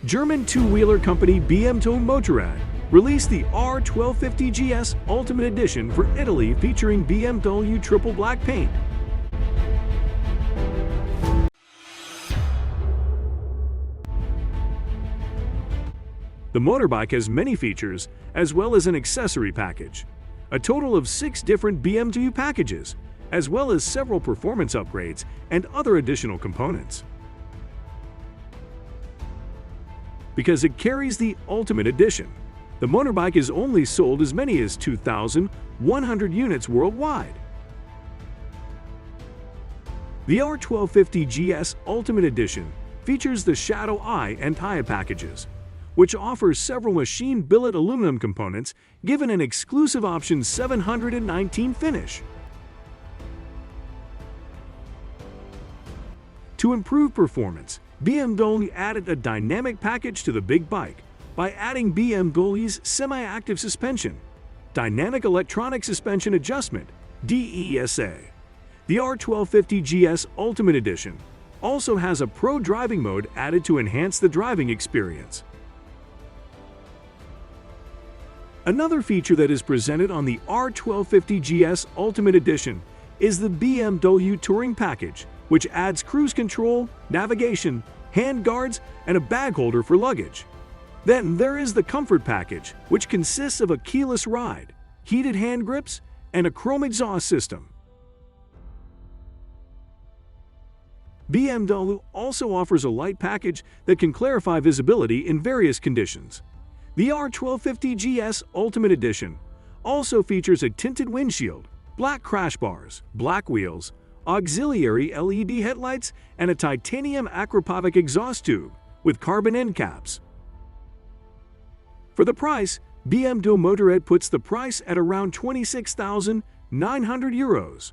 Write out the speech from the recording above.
German two-wheeler company BMW Motorrad released the R1250 GS Ultimate Edition for Italy featuring BMW triple black paint. The motorbike has many features as well as an accessory package. A total of 6 different BMW packages, as well as several performance upgrades and other additional components. Because it carries the Ultimate Edition, the motorbike is only sold as many as 2,100 units worldwide. The R1250 GS Ultimate Edition features the Shadow Eye and Tire packages, which offers several machine billet aluminum components given an exclusive option 719 finish. To improve performance, BMW added a dynamic package to the big bike by adding BMW's semi-active suspension, dynamic electronic suspension adjustment, DESA. The R1250 GS Ultimate Edition also has a Pro driving mode added to enhance the driving experience. Another feature that is presented on the R1250 GS Ultimate Edition is the BMW Touring Package, which adds cruise control, navigation, hand guards, and a bag holder for luggage. Then there is the Comfort Package, which consists of a keyless ride, heated hand grips, and a chrome exhaust system. BMW also offers a light package that can clarify visibility in various conditions. The R1250 GS Ultimate Edition also features a tinted windshield, black crash bars, black wheels, auxiliary LED headlights, and a titanium aquapovic exhaust tube with carbon end caps. For the price, BMW Motorrad puts the price at around €26,900.